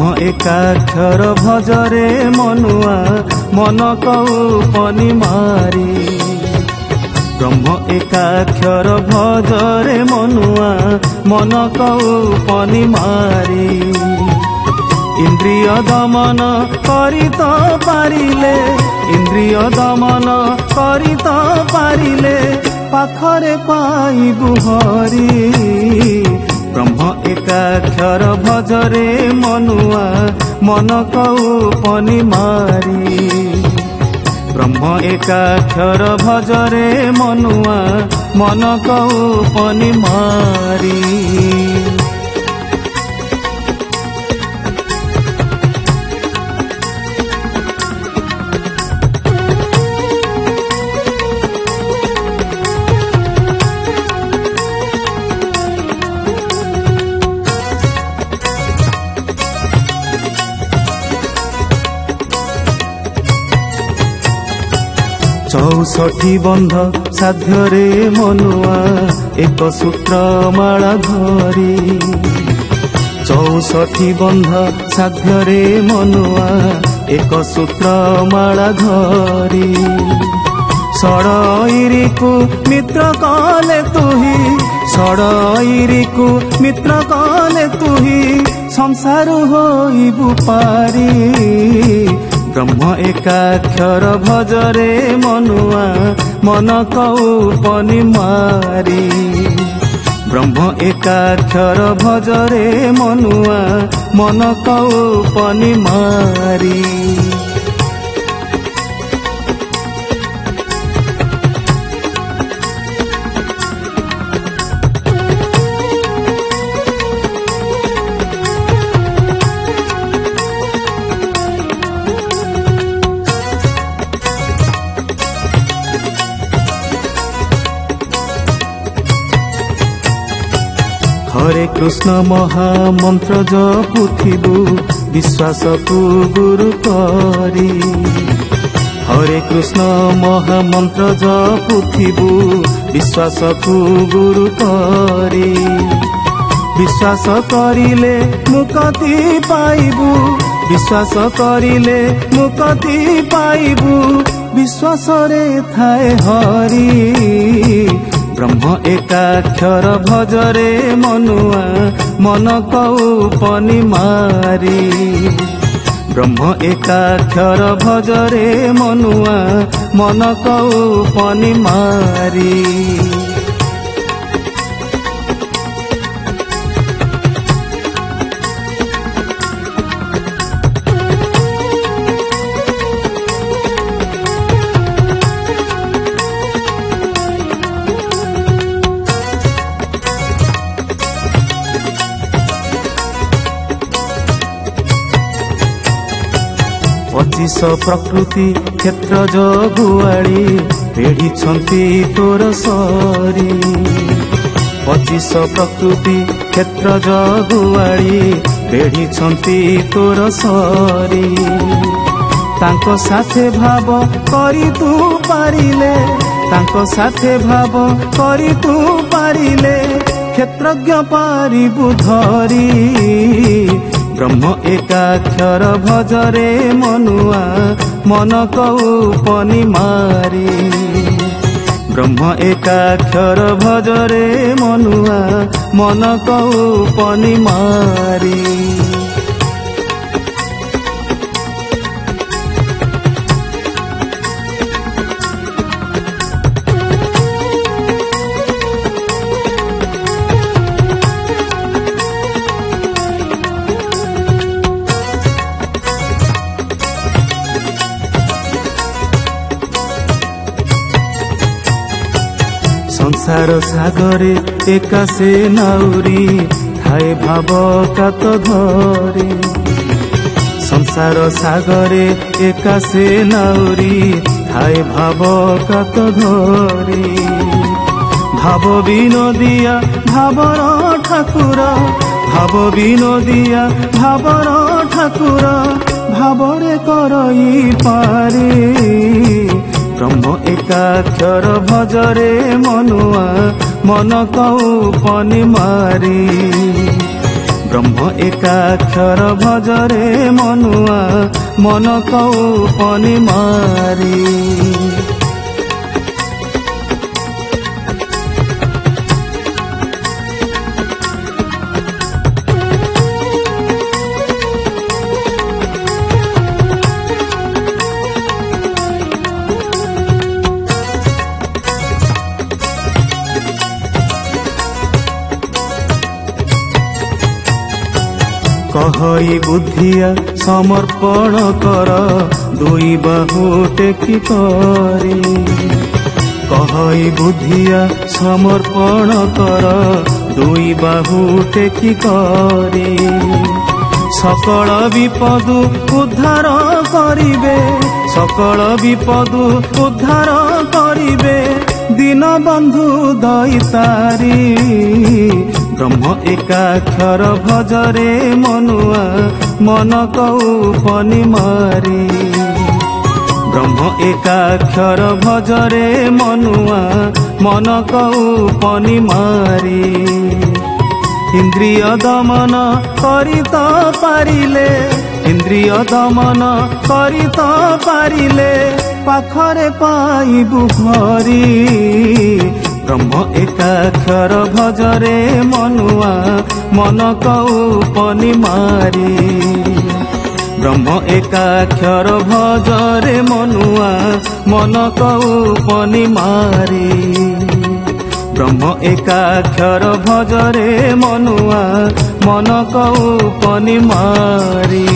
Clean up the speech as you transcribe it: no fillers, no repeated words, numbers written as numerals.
ब्रह्म एकाक्षर भजरे मनुआ मन कौपनि मारी। ब्रह्म एकाक्षर भजरे मनुआ मन कौपनि मारी। इंद्रिय दमन करि तो पारिले, इंद्रिय दमन करि तो पारिले पाखरे पाइबु हरि। ब्रह्म एकाक्षर भजरे मनुआ मन कौपनि मारी। ब्रह्म एकाक्षर भजरे मनुआ मन कौपनि मारी। चौसठी बंध साध्यरे मनुआ एक सूत्र माला धरी। चौसठी बंध साध्यरे मनुआ एक सूत्र माला धरी। षडईरी को मित्र कले तुही, षडईरी को मित्र कले तुही संसार होइबु पारी। ब्रह्म एकाक्षर भजरे मनुआ मन कौपनि मारी। ब्रह्म एकाक्षर भजरे मनुआ मन कौपनि मारी। हरे कृष्ण महामंत्र जपुथिबु विश्वास को गुरु करी। हरे कृष्ण महामंत्र जपुथिबु विश्वास को गुरु करी। विश्वास करिले मुक्ति पाइबु, विश्वास करिले मुक्ति पाइबु विश्वास रे थाए हरि। ब्रह्म एकाक्षर भजरे मनुआ मन कौपनि मारी। ब्रह्म एकाक्षर भजरे मनुआ मन कौपनि मारी। पचिश प्रकृति क्षेत्र जगुआड़ी पेढ़ी तोर सरी। पचिश प्रकृति क्षेत्र जगुआड़ी पेढ़ी तोर सरी। तांको साथे भाव करी तू पारिले, तांको साथे भाव करी तू पारिले क्षेत्रज्ञ पारिबु धरी। ब्रह्म एकाक्षर भजरे मनुआ मन कौपनि मारी। ब्रह्म एकाक्षर भजरे मनुआ मन कौपनि मारी। संसार सागरे एकासे नाउरी थाए भाव कात धरी। संसार सागरे एकासे नाउरी थाए भाव कात धरी। भाव विनोदिया भावर ठाकुर, भाव विनोदिया भावर ठाकुर भावरे करई पारी। ब्रह्म एकाक्षर भजरे मनुआ मन कौपनि मारी। ब्रह्म एकाक्षर भजरे मनुआ मन कौपनि मारी कहई बुद्धिया समर्पण कर दुई बाहु टेकी करी कहई बुद्धिया समर्पण कर दुई बाहु टेकी करी सकल विपद उद्धार करिबे सकल विपद उद्धार करिबे दीन बंधु दैतारी ब्रह्म एकाक्षर भजरे मनुआ मन कौपनि मारी ब्रह्म एकाक्षर भजरे मनुआ मन कौपनि मारी इंद्रिय दमन करित पारिले इंद्रिय दमन करित पारिले पाखरे पाइबु घरी ब्रह्म एकाक्षर भजरे मनुआ मन कौपनि मारी ब्रह्म एकाक्षर भजरे मनुआ मन कौपनि मारी ब्रह्म एकाक्षर भजरे मनुआ मन कौपनि मारी।